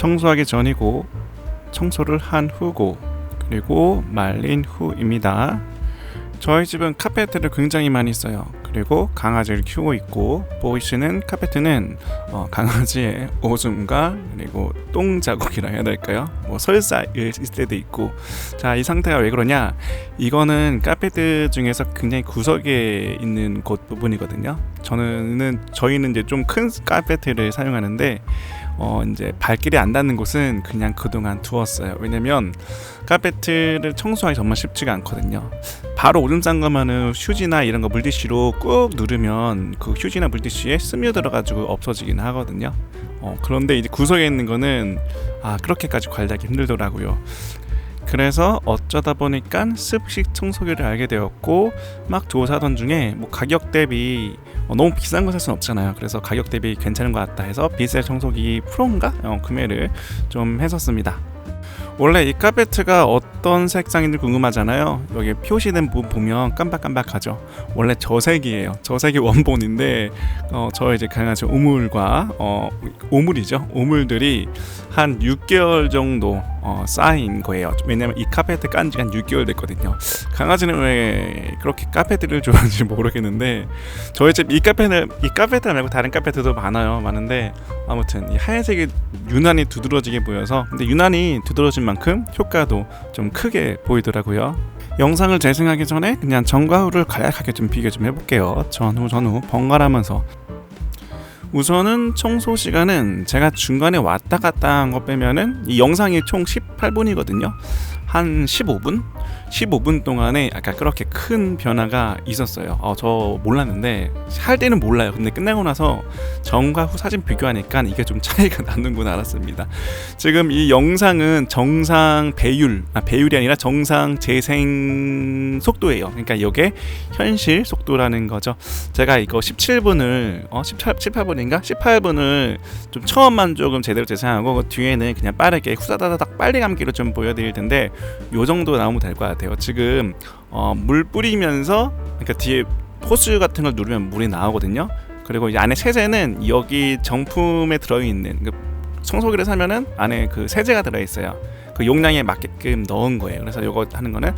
청소하기 전이고 청소를 한 후고 그리고 말린 후입니다. 저희 집은 카페트를 굉장히 많이 써요. 그리고 강아지를 키우고 있고 보이시는 카페트는 강아지의 오줌과 그리고 똥 자국이라 해야 될까요? 설사일 때도 있고. 자, 이 상태가 왜 그러냐? 이거는 카페트 중에서 굉장히 구석에 있는 곳 부분이거든요. 저희는 이제 좀 큰 카페트를 사용하는데 이제 발길이 안 닿는 곳은 그냥 그동안 두었어요. 왜냐면 카페트를 청소하기 정말 쉽지가 않거든요. 바로 오줌 싼 거면은 휴지나 이런 거 물티슈로 꾹 누르면 그 휴지나 물티슈에 스며들어가지고 없어지긴 하거든요. 그런데 이제 구석에 있는 거는 그렇게까지 관리하기 힘들더라고요. 그래서 어쩌다 보니까 습식 청소기를 알게 되었고 막 두고 사던 중에 가격 대비 너무 비싼 거 살 수는 없잖아요. 그래서 가격 대비 괜찮은 것 같다 해서 비셀 청소기 프로인가 구매를 좀 했었습니다. 원래 이 카페트가 어떤 색상인지 궁금하잖아요. 여기 표시된 부분 보면 깜박깜박하죠. 원래 저색이에요. 저색이 원본인데 저희 이제 강아지 오물과 오물이죠. 오물들이 한 6개월 정도 쌓인 거예요. 왜냐면 이 카페트 깐 지가 한 6개월 됐거든요. 강아지는 왜 그렇게 카페트를 좋아하는지 모르겠는데 저희 집 이 카페트 말고 다른 카페트도 많은데 아무튼 이 하얀색이 유난히 두드러지게 보여서, 근데 유난히 두드러진 만큼 효과도 좀 크게 보이더라고요. 영상을 재생하기 전에 그냥 전과 후를 간략하게 좀 비교 좀 해볼게요. 전후 번갈아가면서. 우선은 청소 시간은 제가 중간에 왔다 갔다 한 거 빼면은 이 영상이 총 18분이거든요. 한 15분 동안에 아까 그렇게 큰 변화가 있었어요. 저 몰랐는데, 할 때는 몰라요. 근데 끝나고 나서 전과 후 사진 비교하니까 이게 좀 차이가 나는구나 알았습니다. 지금 이 영상은 정상 배율이 아니라 정상 재생 속도예요. 그러니까 이게 현실 속도라는 거죠. 제가 이거 18분을 좀 처음만 조금 제대로 재생하고 그 뒤에는 그냥 빠르게 후다다닥 빨리 감기로 좀 보여드릴 텐데 요 정도 나오면 될 것 같아요. 지금 물 뿌리면서, 그러니까 뒤에 호스 같은 걸 누르면 물이 나오거든요. 그리고 이 안에 세제는 여기 정품에 들어있는 청소기를 사면은 안에 그 세제가 들어있어요. 그 용량에 맞게끔 넣은 거예요. 그래서 요거 하는 거는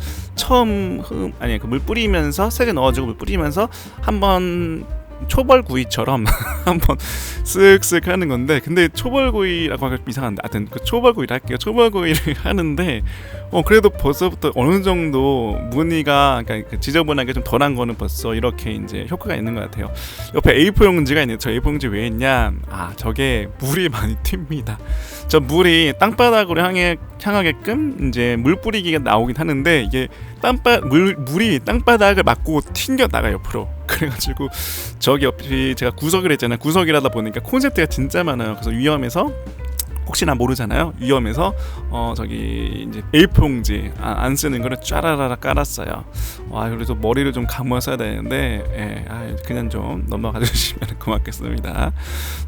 물 뿌리면서 세제 넣어주고 물 뿌리면서 한번 초벌구이처럼 한번 쓱쓱 하는 건데, 근데 초벌구이라고 하기 이상한데 하여튼 그 초벌구이를 할게요. 초벌구이를 하는데 그래도 벌써부터 어느 정도 무늬가, 그러니까 지저분하게 좀 덜한 거는 벌써 이렇게 이제 효과가 있는 것 같아요. 옆에 A4 용지가 있는데 저 A4 용지 왜 있냐? 저게 물이 많이 튑니다. 저 물이 땅바닥으로 향하게끔 이제 물 뿌리기가 나오긴 하는데, 이게 물이 땅바닥을 맞고 튕겨 나가 옆으로. 그래가지고 저기 옆이 제가 구석이라 했잖아요. 구석이라다 보니까 콘센트가 진짜 많아요. 그래서 위험해서, 혹시나 모르잖아요. 위험해서 저기 이제 A4 용지 안 쓰는 거를 쫘라라라 깔았어요. 그래서 머리를 좀 감아서야 되는데 그냥 좀 넘어가 주시면 고맙겠습니다.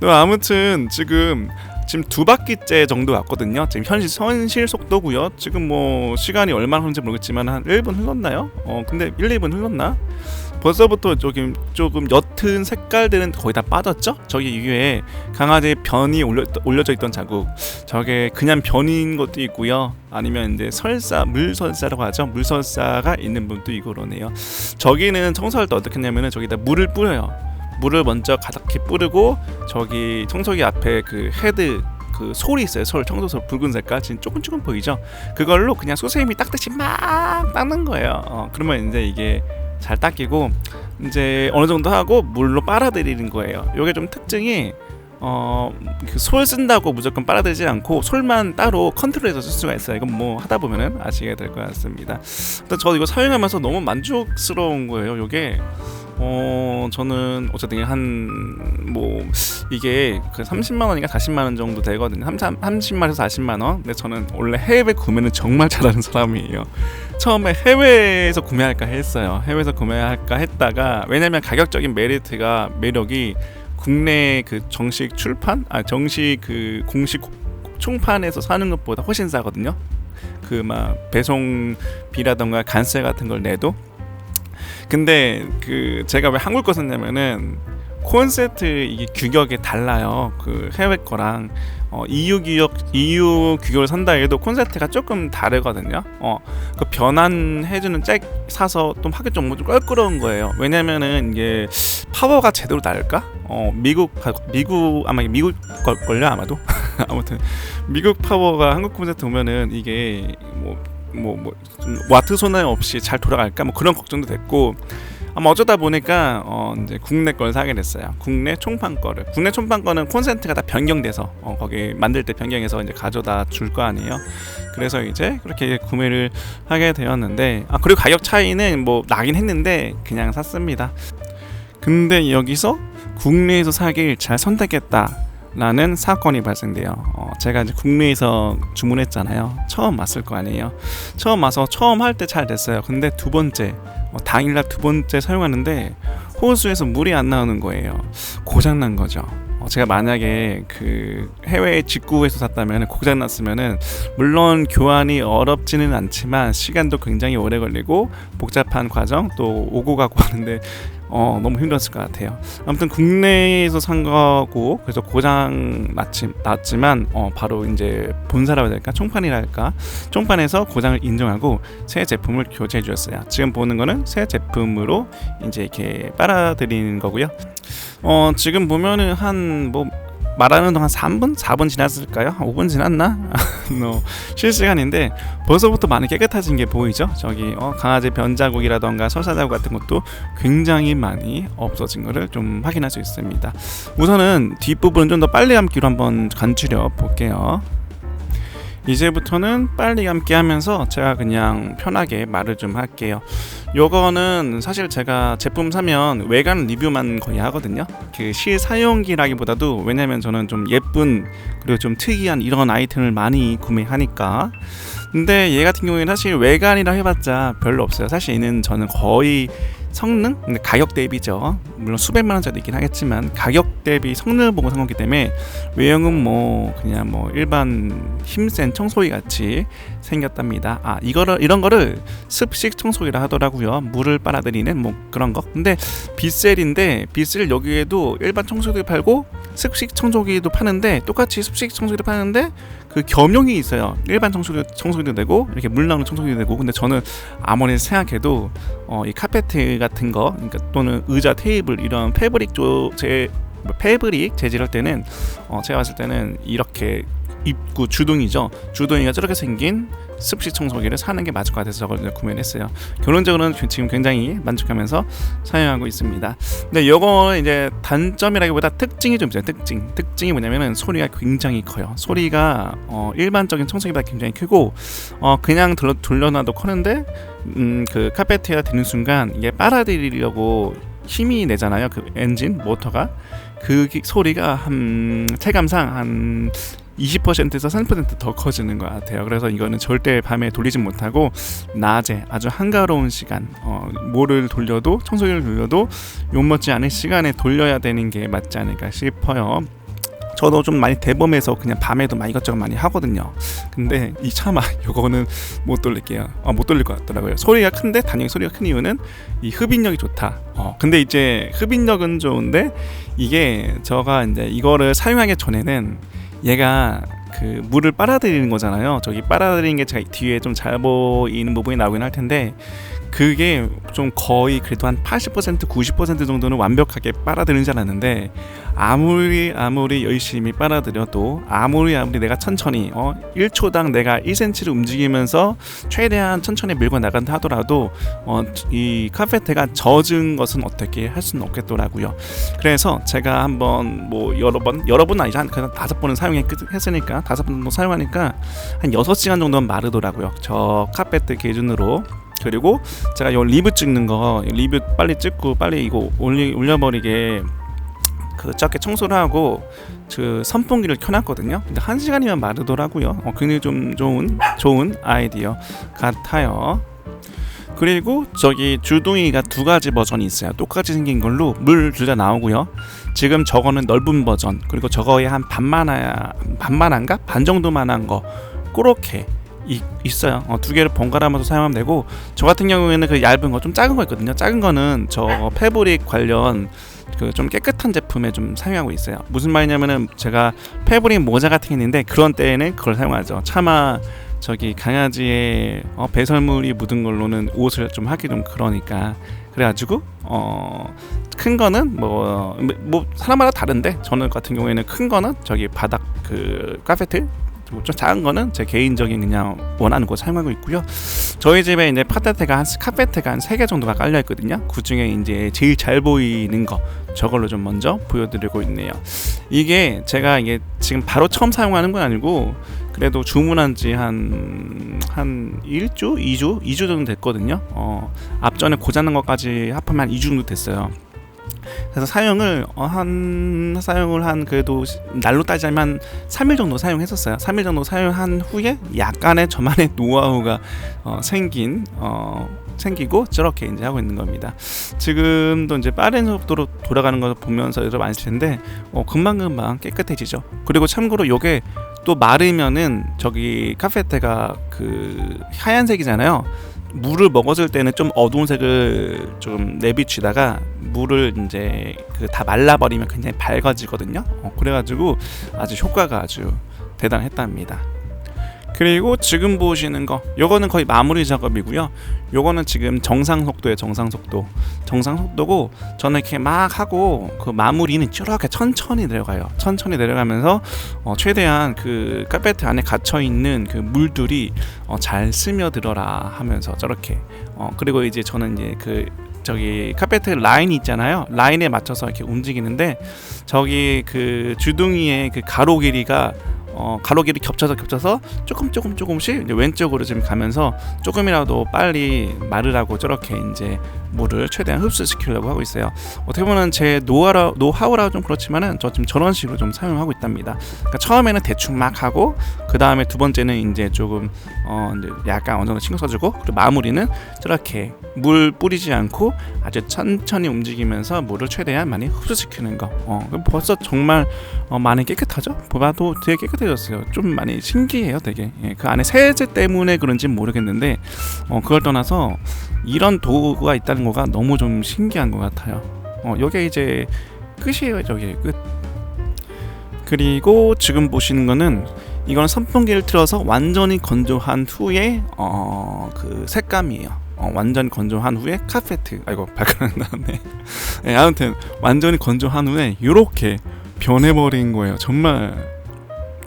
아무튼 지금 2바퀴째 정도 왔거든요. 지금 현실 속도고요. 지금 시간이 얼마나 흐른지 모르겠지만 한 1분 흘렀나요? 근데 1-2분 흘렀나? 벌써부터 조금 옅은 색깔들은 거의 다 빠졌죠? 저기 위에 강아지의 변이 올려져 있던 자국, 저게 그냥 변인 것도 있고요. 아니면 이제 물설사라고 하죠. 물설사가 있는 분도 있고 그러네요. 저기는 청소할 때 어떻게 했냐면은 저기다 물을 뿌려요. 물을 먼저 가득히 뿌리고 저기 청소기 앞에 그 헤드 그 솔이 있어요. 청소솔 붉은 색깔 지금 조금 보이죠? 그걸로 그냥 소세미 닦듯이 막 닦는 거예요. 그러면 이제 이게 잘 닦이고 이제 어느 정도 하고 물로 빨아들이는 거예요. 이게 좀 특징이 그 솔 쓴다고 무조건 빨아들이지 않고 솔만 따로 컨트롤해서 쓸 수가 있어요. 이건 하다 보면은 아시게 될 것 같습니다. 일단 저 이거 사용하면서 너무 만족스러운 거예요. 이게 저는 어쨌든 이게 그 30만 원인가 40만 원 정도 되거든요. 30만에서 40만 원. 근데 저는 원래 해외 구매는 정말 잘하는 사람이에요. 처음에 해외에서 구매할까 했어요. 해외에서 구매할까 했다가, 왜냐면 가격적인 매력이 국내 그 정식 그 공식 총판에서 사는 것보다 훨씬 싸거든요. 그 배송비라던가 관세 같은 걸 내도. 근데 제가 왜 한국 거 샀냐면은 콘센트 이게 규격이 달라요. 그 해외 거랑 EU 규격을 산다 해도 콘센트가 조금 다르거든요. 그 변환해주는 잭 사서 좀 하기 좀 껄끄러운 거예요. 왜냐면은 이게 파워가 제대로 날까? 미국 아마 미국 걸걸요 아마도. 아무튼 미국 파워가 한국 콘센트 오면은 이게 와트 손해 없이 잘 돌아갈까? 뭐 그런 걱정도 됐고. 아마 어쩌다 보니까 이제 국내 걸 사게 됐어요. 국내 총판 거를. 국내 총판 거는 콘센트가 다 변경돼서 거기 만들 때 변경해서 이제 가져다 줄 거 아니에요. 그래서 이제 그렇게 구매를 하게 되었는데, 그리고 가격 차이는 뭐 나긴 했는데 그냥 샀습니다. 근데 여기서 국내에서 사길 잘 선택했다라는 사건이 발생돼요. 제가 이제 국내에서 주문했잖아요. 처음 왔을 거 아니에요. 처음 와서 처음 할 때 잘 됐어요. 근데 두 번째 당일날 두 번째 사용하는데 호수에서 물이 안 나오는 거예요. 고장난 거죠. 제가 만약에 그 해외 직구에서 샀다면 고장났으면은 물론 교환이 어렵지는 않지만 시간도 굉장히 오래 걸리고 복잡한 과정 또 오고 가고 하는데 너무 힘들었을 것 같아요. 아무튼 국내에서 산 거고 그래서 고장 났지만 바로 이제 본사라고 해야 될까 총판이랄까 총판에서 고장을 인정하고 새 제품을 교체해 주었어요. 지금 보는 거는 새 제품으로 이제 이렇게 빨아들이는 거고요. 지금 보면은 한 말하는 동안 4분 지났을까요? 한 5분 지났나? 실시간인데 벌써부터 많이 깨끗해진 게 보이죠? 저기 강아지 변자국이라던가 설사자국 같은 것도 굉장히 많이 없어진 거를 좀 확인할 수 있습니다. 우선은 뒷부분은 좀 더 빨리 감기로 한번 간추려 볼게요. 이제부터는 빨리 감기 하면서 제가 그냥 편하게 말을 좀 할게요. 요거는 사실 제가 제품 사면 외관 리뷰만 거의 하거든요. 그 실사용기라기보다도 왜냐면 저는 좀 예쁜 그리고 좀 특이한 이런 아이템을 많이 구매하니까. 근데 얘 같은 경우에는 사실 외관이라 해봤자 별로 없어요. 사실 얘는 저는 거의 성능? 근데 가격 대비죠. 물론 수백만 원짜리 있긴 하겠지만 가격 대비 성능을 보고 산 거기 때문에 외형은 그냥 일반 힘센 청소기 같이 생겼답니다. 이런 거를 습식 청소기라 하더라고요. 물을 빨아들이는 그런 거. 근데 비셀인데 비셀 여기에도 일반 청소기 팔고 습식 청소기도 파는데 똑같이 습식 청소기도 파는데 그 겸용이 있어요. 일반 청소기도 되고 이렇게 물 나오는 청소기도 되고. 근데 저는 아무리 생각해도 이 카페트 같은 거 그러니까 또는 의자 테이블 이런 패브릭 재질할 때는 제가 봤을 때는 이렇게 입구 주둥이죠. 주둥이가 저렇게 생긴 습식 청소기를 사는 게 맞을 것 같아서 저걸 구매를 했어요. 결론적으로는 지금 굉장히 만족하면서 사용하고 있습니다. 근데 이거 이제 단점이라기보다 특징이 좀 있어요. 특징이 뭐냐면은 소리가 굉장히 커요. 소리가 일반적인 청소기보다 굉장히 크고 그냥 돌려놔도 커는데 그 카페트에다 대는 순간 이게 빨아들이려고 힘이 내잖아요. 그 엔진 모터가 그 소리가 체감상 한 20%에서 30% 더 커지는 것 같아요. 그래서 이거는 절대 밤에 돌리지 못하고 낮에 아주 한가로운 시간 뭐를 돌려도 청소기를 돌려도 욕먹지 않은 시간에 돌려야 되는 게 맞지 않을까 싶어요. 저도 좀 많이 대범해서 그냥 밤에도 이것저것 많이 하거든요. 근데 이 차마 요거는 못 돌릴게요. 못 돌릴 것 같더라고요. 소리가 큰데 단연히 소리가 큰 이유는 이 흡인력이 좋다. 근데 이제 흡인력은 좋은데 이게 제가 이제 이거를 사용하기 전에는 얘가 그 물을 빨아들이는 거잖아요. 저기 빨아들이는 게 제가 뒤에 좀 잘 보이는 부분이 나오긴 할 텐데 그게 좀 거의 그래도 한 80% 90% 정도는 완벽하게 빨아들이지 않았는데 아무리 열심히 빨아들여도 아무리 내가 천천히 1초당 내가 1cm를 움직이면서 최대한 천천히 밀고 나간다 하더라도 이 카페트가 젖은 것은 어떻게 할 수는 없겠더라고요. 그래서 제가 한번 여러 번 아니죠. 한 5번은 사용했으니까 5번 정도 사용하니까 한 6시간 정도는 마르더라고요. 저 카페트 기준으로. 그리고 제가 이 리뷰 찍는 거 리뷰 빨리 찍고 빨리 이거 올려버리게 그 작게 청소를 하고 그 선풍기를 켜놨거든요. 근데 1시간이면 마르더라고요. 굉장히 좀 좋은 아이디어 같아요. 그리고 저기 주둥이가 2가지 버전이 있어요. 똑같이 생긴 걸로 물 둘 다 나오고요. 지금 저거는 넓은 버전 그리고 저거에 한 반만한가? 반 정도만 한 거 그렇게 있어요. 2개를 번갈아가면서 사용하면 되고 저 같은 경우에는 그 얇은 거 좀 작은 거 있거든요. 작은 거는 저 패브릭 관련 그 좀 깨끗한 제품에 좀 사용하고 있어요. 무슨 말이냐면은 제가 패브릭 모자 같은 게 있는데 그런 때에는 그걸 사용하죠. 차마 저기 강아지의 배설물이 묻은 걸로는 옷을 좀 하기 좀 그러니까, 그래가지고 큰 거는 뭐 사람마다 다른데 저는 같은 경우에는 큰 거는 저기 바닥 그 카페트, 좀 작은 거는 제 개인적인 그냥 원하는 거 사용하고 있고요. 저희 집에 이제 카페트가 한 3개 정도가 깔려 있거든요. 그 중에 이제 제일 잘 보이는 거 저걸로 좀 먼저 보여드리고 있네요. 이게 제가 이게 지금 바로 처음 사용하는 건 아니고 그래도 주문한 지 한 1주? 2주 정도 됐거든요. 앞전에 고장난 것까지 합하면 한 2주 정도 됐어요. 그래서 사용을 한 그래도 날로 따지면 3일 정도 사용했었어요. 3일 정도 사용한 후에 약간의 저만의 노하우가 생기고 저렇게 이제 하고 있는 겁니다. 지금도 이제 빠른 속도로 돌아가는 걸 보면서 여러분 아실 텐데 금방금방 깨끗해지죠. 그리고 참고로 요게 또 마르면은 저기 카페테가 그 하얀색이잖아요. 물을 먹었을 때는 좀 어두운 색을 좀 내비치다가 물을 이제 그 다 말라버리면 굉장히 밝아지거든요. 그래가지고 아주 효과가 아주 대단했답니다. 그리고 지금 보시는 거, 요거는 거의 마무리 작업이고요. 요거는 지금 정상 속도예요. 정상 속도고 저는 이렇게 막 하고 그 마무리는 이렇게 천천히 내려가요. 천천히 내려가면서 최대한 그 카페트 안에 갇혀 있는 그 물들이 잘 스며들어라 하면서 저렇게 그리고 이제 저는 이제 그 저기 카페트 라인이 있잖아요. 라인에 맞춰서 이렇게 움직이는데 저기 그 주둥이의 그 가로 길이가 가로길이 겹쳐서 조금씩 이제 왼쪽으로 지금 가면서 조금이라도 빨리 마르라고 저렇게 이제 물을 최대한 흡수시키려고 하고 있어요. 어떻게 보면 제 노하우라 좀 그렇지만은 저 지금 저런 식으로 좀 사용하고 있답니다. 그러니까 처음에는 대충 막 하고 그 다음에 두 번째는 이제 조금 이제 약간 어느 정도 신경 써주고 그리고 마무리는 저렇게 물 뿌리지 않고 아주 천천히 움직이면서 물을 최대한 많이 흡수시키는 거. 벌써 정말 많이 깨끗하죠? 봐도 되게 깨끗해졌어요. 좀 많이 신기해요, 되게. 그 안에 세제 때문에 그런지 모르겠는데 그걸 떠나서 이런 도구가 있다는 거가 너무 좀 신기한 것 같아요. 이게 이제 끝이에요, 저게 끝. 그리고 지금 보시는 거는 이건 선풍기를 틀어서 완전히 건조한 후에 그 색감이에요. 완전 건조한 후에 카페트, 아이고 발가락 나왔네. 네, 아무튼 완전히 건조한 후에 이렇게 변해버린 거예요. 정말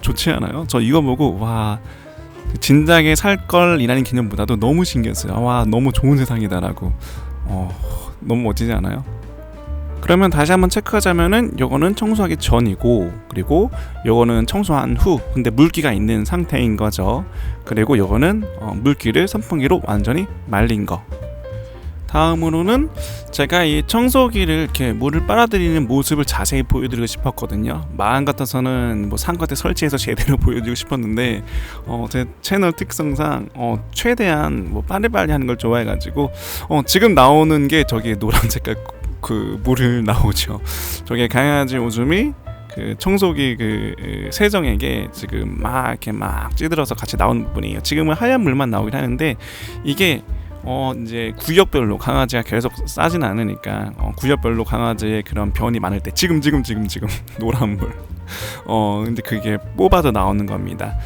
좋지 않아요? 저 이거 보고 와, 진작에 살 걸이라는 개념보다도 너무 신기했어요. 와, 너무 좋은 세상이다라고. 너무 멋지지 않아요? 그러면 다시 한번 체크하자면은 요거는 청소하기 전이고, 그리고 요거는 청소한 후 근데 물기가 있는 상태인 거죠. 그리고 요거는 물기를 선풍기로 완전히 말린 거. 다음으로는 제가 이 청소기를 이렇게 물을 빨아들이는 모습을 자세히 보여드리고 싶었거든요. 마음 같아서는 뭐 상가에 설치해서 제대로 보여드리고 싶었는데 제 채널 특성상 최대한 뭐 빨리빨리 하는 걸 좋아해가지고 지금 나오는 게 저기 노란 색깔 그 물을 나오죠. 저게 강아지 오줌이 그 청소기 그 세정액에 지금 막 이렇게 막 찌들어서 같이 나오는 부분이에요. 지금은 하얀 물만 나오긴 하는데 이게 이제 구역별로 강아지가 계속 싸진 않으니까 구역별로 강아지의 그런 변이 많을 때 지금 노란 물 근데 그게 뽑아서 나오는 겁니다.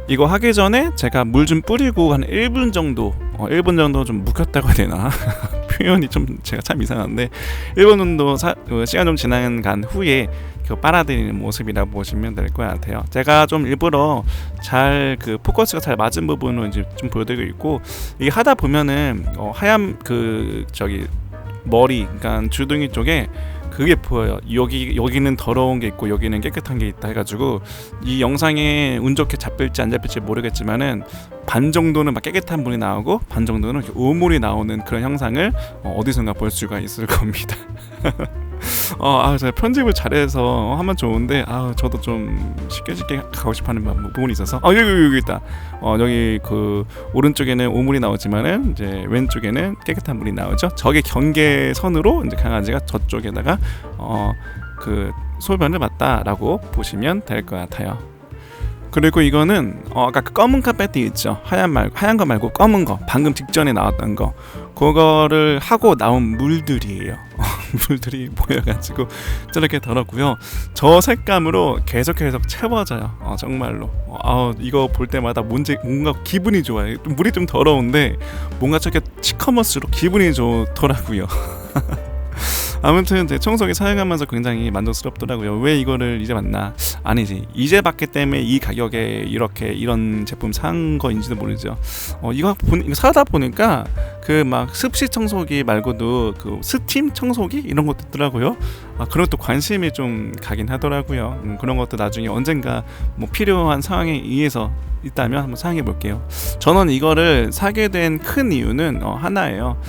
이거 하기 전에 제가 물 좀 뿌리고 한 1분 정도 좀 묵혔다고 해야 되나 표현이 좀 제가 참 이상한데 1분 정도 시간 좀 지난 후에 빨아들이는 모습이라고 보시면 될 것 같아요. 제가 좀 일부러 잘 그 포커스가 잘 맞은 부분을 이제 좀 보여드리고 있고, 이게 하다 보면은 하얀 그 저기 머리, 그러니까 주둥이 쪽에 그게 보여요. 여기는 더러운 게 있고 여기는 깨끗한 게 있다 해가지고 이 영상에 운 좋게 잡힐지 안 잡힐지 모르겠지만은 반 정도는 막 깨끗한 물이 나오고 반 정도는 이렇게 우물이 나오는 그런 형상을 어디선가 볼 수가 있을 겁니다. 제가 편집을 잘해서 하면 좋은데 저도 좀 쉽게 가고 싶어하는 부분이 있어서 여기 있다. 여기 그 오른쪽에는 오물이 나오지만은 이제 왼쪽에는 깨끗한 물이 나오죠. 저게 경계선으로 이제 강아지가 저쪽에다가 그 소변을 봤다라고 보시면 될 것 같아요. 그리고 이거는 아까 그 검은 카페트 있죠. 하얀 거 말고 검은 거, 방금 직전에 나왔던 거, 그거를 하고 나온 물들이에요. 물들이 모여가지고 저렇게 더럽고요. 저 색감으로 계속 채워져요. 정말로. 이거 볼 때마다 뭔가 기분이 좋아요. 물이 좀 더러운데 뭔가 저렇게 시커먼스로 기분이 좋더라고요. 아무튼 제 청소기 사용하면서 굉장히 만족스럽더라고요. 왜 이거를 이제 봤나? 아니지, 이제 봤기 때문에 이 가격에 이런 제품 산 거인지도 모르죠. 이거 사다 보니까 그 막 습시 청소기 말고도 그 스팀 청소기 이런 것도 있더라고요. 그런 것도 관심이 좀 가긴 하더라고요. 그런 것도 나중에 언젠가 뭐 필요한 상황에 의해서 있다면 한번 사용해 볼게요. 저는 이거를 사게 된 큰 이유는 하나예요.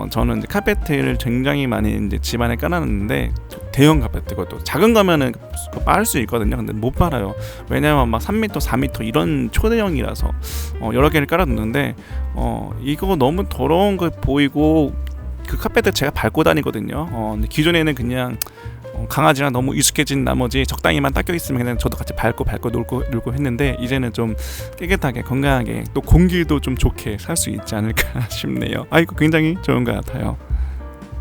저는 이제 카페트를 굉장히 많이 이제 집안에 깔아놨는데, 대형 카페트, 그것도 작은 거면은 빨 수 있거든요. 근데 못 빨아요. 왜냐면 막 3m, 4m 이런 초대형이라서 여러 개를 깔아놓는데 이거 너무 더러운 거 보이고, 그 카페트 제가 밟고 다니거든요. 근데 기존에는 그냥 강아지랑 너무 익숙해진 나머지 적당히만 닦여 있으면 그냥 저도 같이 밟고 놀고 했는데, 이제는 좀 깨끗하게 건강하게 또 공기도 좀 좋게 살 수 있지 않을까 싶네요. 이거 굉장히 좋은 것 같아요.